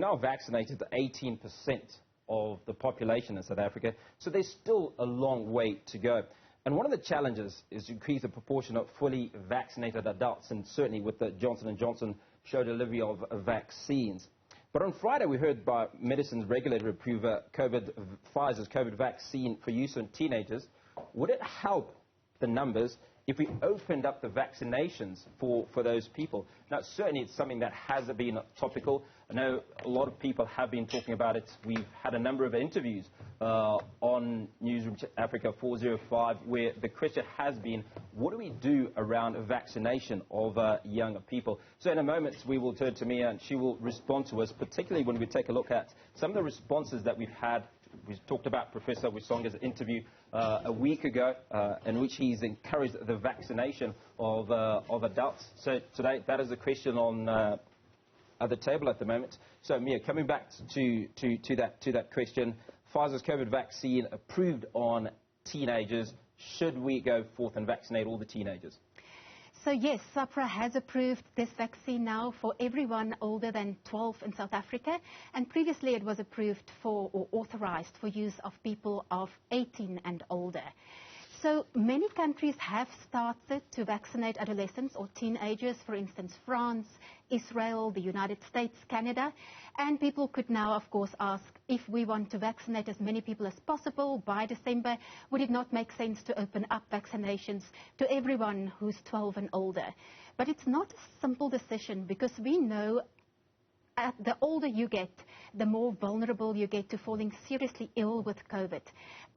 now vaccinated 18% of the population in South Africa, so there's still a long way to go. And one of the challenges is to increase the proportion of fully vaccinated adults, and certainly with the Johnson & Johnson show delivery of vaccines. But on Friday, we heard by medicines regulator approve Pfizer's COVID vaccine for use on teenagers. Would it help the numbers if we opened up the vaccinations for those people? Now, certainly it's something that has been topical. I know a lot of people have been talking about it. We've had a number of interviews on Newzroom Afrika 405 where the question has been, what do we do around vaccination of younger people? So in a moment, we will turn to Mia and she will respond to us, particularly when we take a look at some of the responses that we've had. We talked about Professor Wisonga's interview a week ago in which he's encouraged the vaccination of adults. So today, that is the question on the table at the moment. So Mia, coming back to that question, Pfizer's COVID vaccine approved on teenagers. Should we go forth and vaccinate all the teenagers? So yes, SAHPRA has approved this vaccine now for everyone older than 12 in South Africa, and previously it was approved for or authorized for use of people of 18 and older. So many countries have started to vaccinate adolescents or teenagers, for instance, France, Israel, the United States, Canada. And people could now, of course, ask, if we want to vaccinate as many people as possible by December, would it not make sense to open up vaccinations to everyone who's 12 and older? But it's not a simple decision, because we know the older you get, the more vulnerable you get to falling seriously ill with COVID.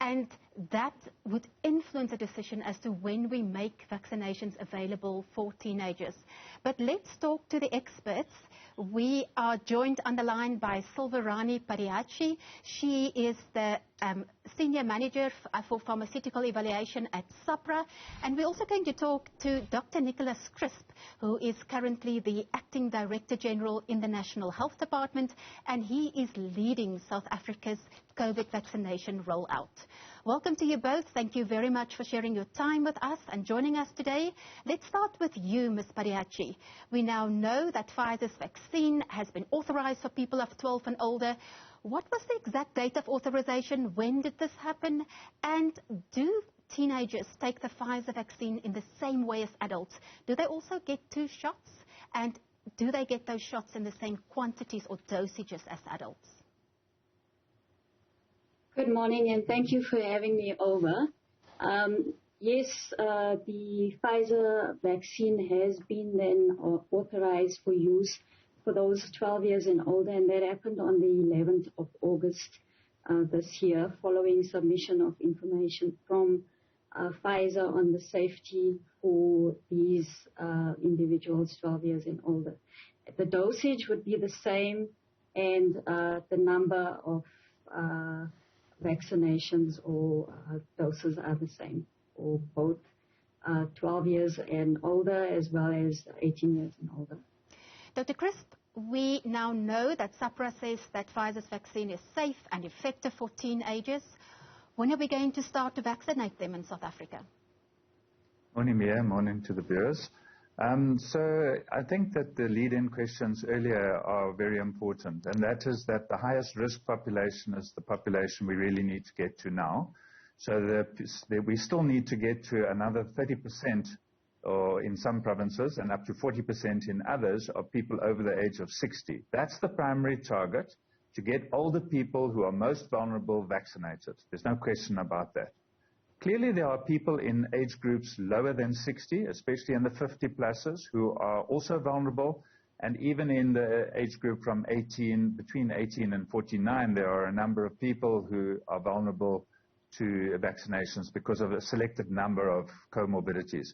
And that would influence a decision as to when we make vaccinations available for teenagers. But let's talk to the experts. We are joined on the line by Silverani Padayachee. She is the Senior Manager for Pharmaceutical Evaluation at SAHPRA. And we're also going to talk to Dr. Nicholas Crisp, who is currently the Acting Director General in the National Health Department, and he is leading South Africa's COVID vaccination rollout. Welcome to you both. Thank you very much for sharing your time with us and joining us today. Let's start with you, Ms. Padayachee. We now know that Pfizer's vaccine has been authorized for people of 12 and older. What was the exact date of authorization? When did this happen? And do teenagers take the Pfizer vaccine in the same way as adults? Do they also get 2 shots? And do they get those shots in the same quantities or dosages as adults? Good morning, and thank you for having me over. Yes, the Pfizer vaccine has been then authorized for use for those 12 years and older, and that happened on the 11th of August this year, following submission of information from Pfizer on the safety for these individuals 12 years and older. The dosage would be the same, and the number of vaccinations or doses are the same for both 12 years and older as well as 18 years and older. Dr. Crisp, we now know that SAHPRA says that Pfizer's vaccine is safe and effective for teenagers. When are we going to start to vaccinate them in South Africa? Morning, Mia. Morning to the viewers. So I think that the lead-in questions earlier are very important, and that is that the highest risk population is the population we really need to get to now. So we still need to get to another 30% or in some provinces and up to 40% in others of people over the age of 60. That's the primary target, to get older people who are most vulnerable vaccinated. There's no question about that. Clearly, there are people in age groups lower than 60, especially in the 50-pluses, who are also vulnerable. And even in the age group from between 18 and 49, there are a number of people who are vulnerable to vaccinations because of a selected number of comorbidities.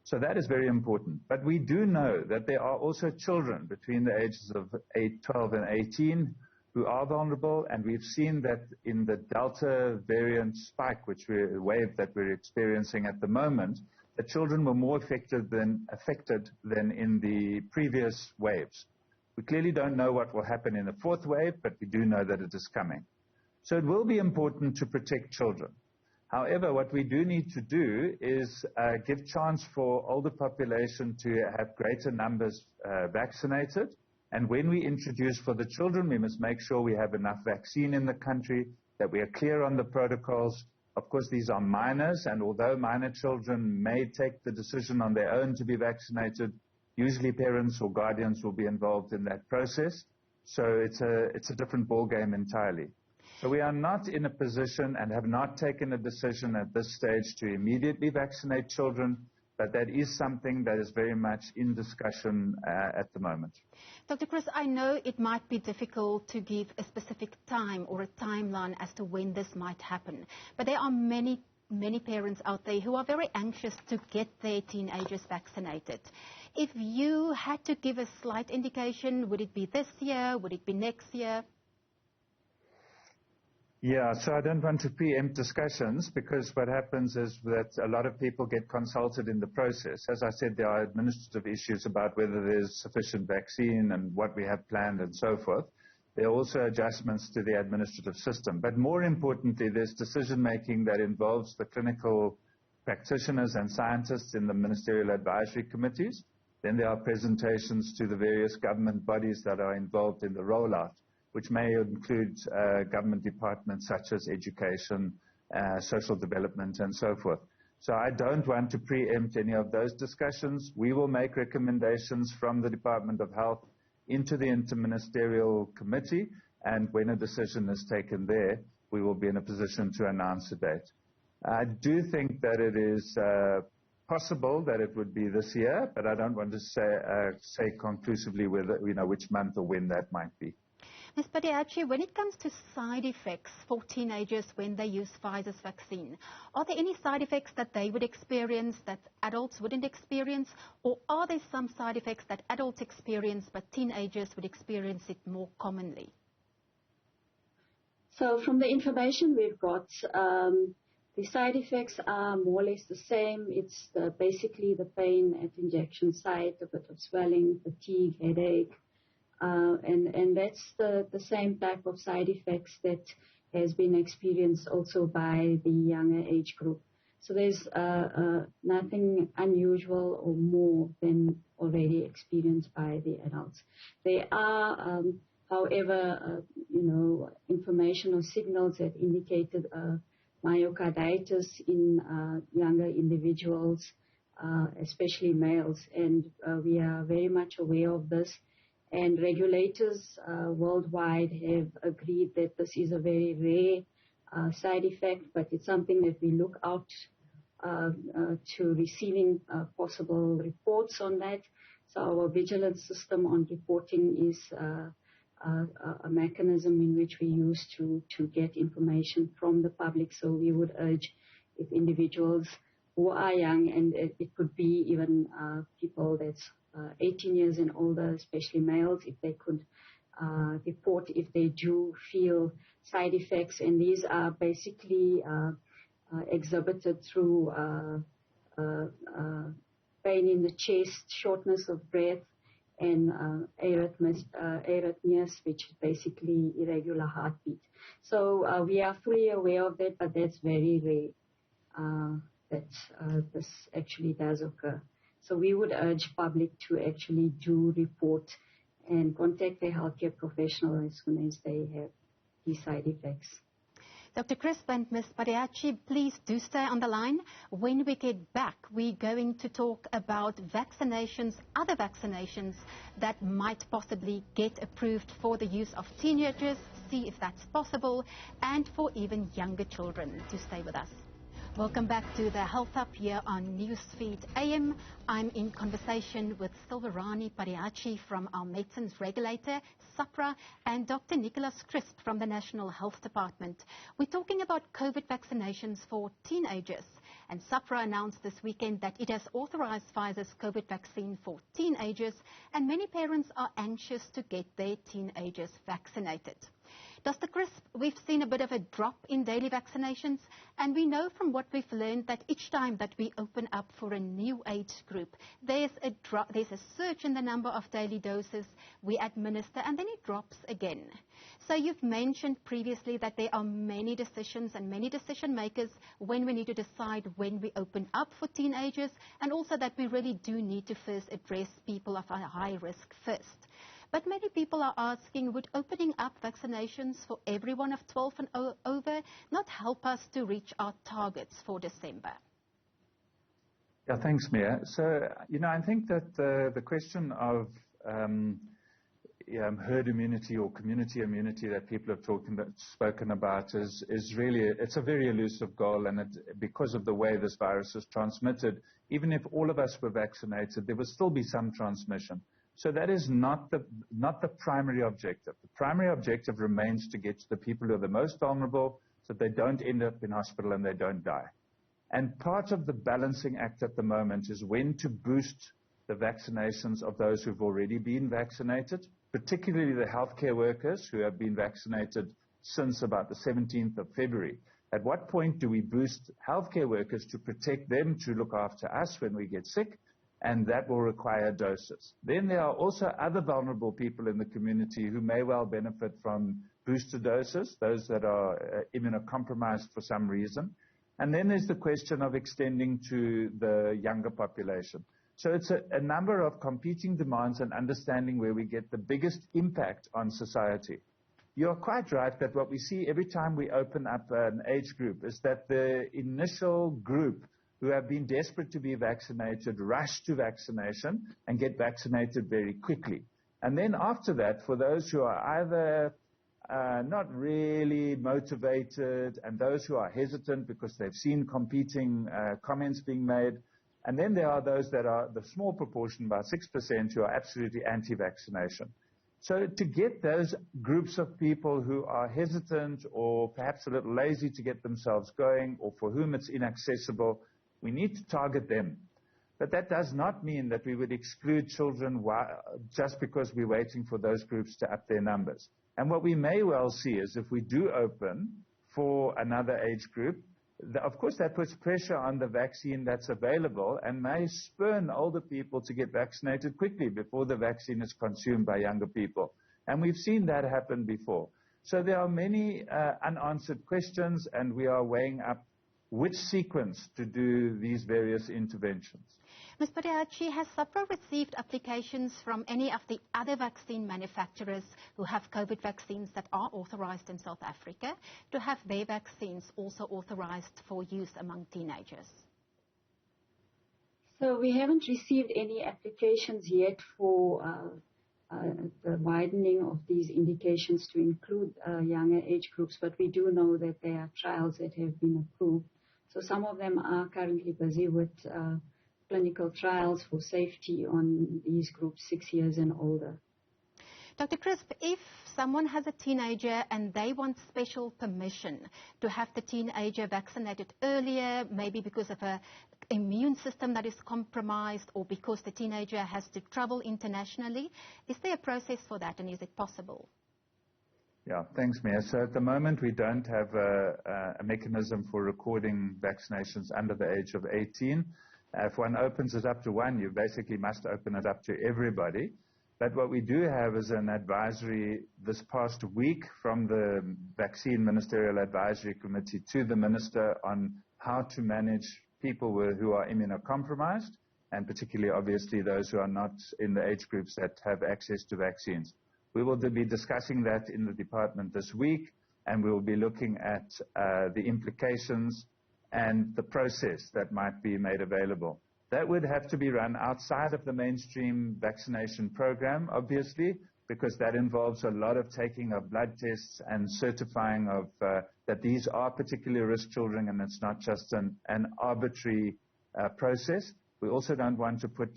So that is very important. But we do know that there are also children between the ages of 12 and 18 who are vulnerable, and we've seen that in the Delta variant spike, wave that we're experiencing at the moment, that children were more affected than in the previous waves. We clearly don't know what will happen in the 4th wave, but we do know that it is coming. So it will be important to protect children. However, what we do need to do is give chance for older population to have greater numbers vaccinated. And when we introduce for the children, we must make sure we have enough vaccine in the country, that we are clear on the protocols. Of course, these are minors, and although minor children may take the decision on their own to be vaccinated, usually parents or guardians will be involved in that process. So it's a different ballgame entirely. So we are not in a position and have not taken a decision at this stage to immediately vaccinate children, but that is something that is very much in discussion at the moment. Dr. Chris, I know it might be difficult to give a specific time or a timeline as to when this might happen, but there are many parents out there who are very anxious to get their teenagers vaccinated. If you had to give a slight indication, would it be this year? Would it be next year? Yeah, so I don't want to preempt discussions, because what happens is that a lot of people get consulted in the process. As I said, there are administrative issues about whether there's sufficient vaccine and what we have planned and so forth. There are also adjustments to the administrative system. But more importantly, there's decision-making that involves the clinical practitioners and scientists in the ministerial advisory committees. Then there are presentations to the various government bodies that are involved in the rollout, which may include government departments such as education, social development, and so forth. So I don't want to preempt any of those discussions. We will make recommendations from the Department of Health into the interministerial committee, and when a decision is taken there, we will be in a position to announce a date. I do think that it is possible that it would be this year, but I don't want to say conclusively whether, which month or when that might be. Ms. Padayachee, when it comes to side effects for teenagers when they use Pfizer's vaccine, are there any side effects that they would experience that adults wouldn't experience, or are there some side effects that adults experience but teenagers would experience it more commonly? So from the information we've got, the side effects are more or less the same. It's basically the pain at injection site, a bit of swelling, fatigue, headache. And that's the same type of side effects that has been experienced also by the younger age group. So there's nothing unusual or more than already experienced by the adults. There are, however, information or signals that indicated myocarditis in younger individuals, especially males, and we are very much aware of this. And regulators worldwide have agreed that this is a very rare side effect, but it's something that we look out to receiving possible reports on that. So our vigilance system on reporting is a mechanism in which we use to get information from the public. So we would urge if individuals who are young, and it could be even people that's 18 years and older, especially males, if they could report if they do feel side effects. And these are basically exhibited through pain in the chest, shortness of breath, and arrhythmias, which is basically irregular heartbeat. So we are fully aware of that, but that's very rare that this actually does occur. So we would urge public to actually do report and contact their healthcare professional as soon as they have these side effects. Dr. Crisp and Ms. Padayachee, please do stay on the line. When we get back, we're going to talk about vaccinations, other vaccinations that might possibly get approved for the use of teenagers, see if that's possible, and for even younger children. To stay with us. Welcome back to the Health Hub here on Newsfeed AM. I'm in conversation with Silverani Padayachee from our medicines regulator, SAHPRA, and Dr. Nicholas Crisp from the National Health Department. We're talking about COVID vaccinations for teenagers. And SAHPRA announced this weekend that it has authorized Pfizer's COVID vaccine for teenagers, and many parents are anxious to get their teenagers vaccinated. Dr. Crisp, we've seen a bit of a drop in daily vaccinations, and we know from what we've learned that each time that we open up for a new age group, there's a surge in the number of daily doses we administer, and then it drops again. So you've mentioned previously that there are many decisions and many decision makers when we need to decide when we open up for teenagers, and also that we really do need to first address people of a high risk first. But many people are asking, would opening up vaccinations for everyone of 12 and over not help us to reach our targets for December? Yeah, thanks, Mia. So, I think that the question of herd immunity or community immunity that people have spoken about is really, it's a very elusive goal, and because of the way this virus is transmitted, even if all of us were vaccinated, there would still be some transmission. So that is not the primary objective. The primary objective remains to get to the people who are the most vulnerable so that they don't end up in hospital and they don't die. And part of the balancing act at the moment is when to boost the vaccinations of those who've already been vaccinated, particularly the healthcare workers who have been vaccinated since about the 17th of February. At what point do we boost healthcare workers to protect them, to look after us when we get sick? And that will require doses. Then there are also other vulnerable people in the community who may well benefit from booster doses, those that are immunocompromised for some reason. And then there's the question of extending to the younger population. So it's a number of competing demands and understanding where we get the biggest impact on society. You're quite right that what we see every time we open up an age group is that the initial group who have been desperate to be vaccinated rush to vaccination and get vaccinated very quickly. And then after that, for those who are either not really motivated and those who are hesitant because they've seen competing comments being made, and then there are those that are the small proportion, about 6%, who are absolutely anti-vaccination. So to get those groups of people who are hesitant or perhaps a little lazy to get themselves going or for whom it's inaccessible, we need to target them. But that does not mean that we would exclude children just because we're waiting for those groups to up their numbers. And what we may well see is if we do open for another age group, of course that puts pressure on the vaccine that's available and may spurn older people to get vaccinated quickly before the vaccine is consumed by younger people. And we've seen that happen before. So there are many unanswered questions, and we are weighing up which sequence to do these various interventions. Ms. Padayachee, has SAPRA received applications from any of the other vaccine manufacturers who have COVID vaccines that are authorized in South Africa to have their vaccines also authorized for use among teenagers? So we haven't received any applications yet for the widening of these indications to include younger age groups, but we do know that there are trials that have been approved. So some of them are currently busy with clinical trials for safety on these groups 6 years and older. Dr. Crisp, if someone has a teenager and they want special permission to have the teenager vaccinated earlier, maybe because of an immune system that is compromised or because the teenager has to travel internationally, is there a process for that, and is it possible? Yeah, thanks, Mia. So at the moment, we don't have a mechanism for recording vaccinations under the age of 18. If one opens it up to one, you basically must open it up to everybody. But what we do have is an advisory this past week from the Vaccine Ministerial Advisory Committee to the Minister on how to manage people who are immunocompromised, and particularly, obviously, those who are not in the age groups that have access to vaccines. We will be discussing that in the department this week, and we will be looking at the implications and the process that might be made available. That would have to be run outside of the mainstream vaccination program, obviously, because that involves a lot of taking of blood tests and certifying of that these are particularly risk children, and it's not just an arbitrary process. We also don't want to put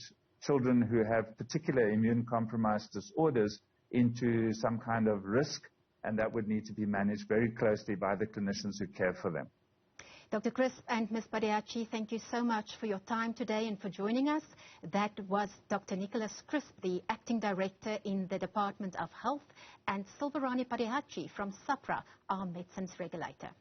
children who have particular immune-compromised disorders into some kind of risk, and that would need to be managed very closely by the clinicians who care for them. Dr. Crisp and Ms. Padayachee, thank you so much for your time today and for joining us. That was Dr. Nicholas Crisp, the Acting Director in the Department of Health, and Silverani Padayachee from SAPRA, our medicines regulator.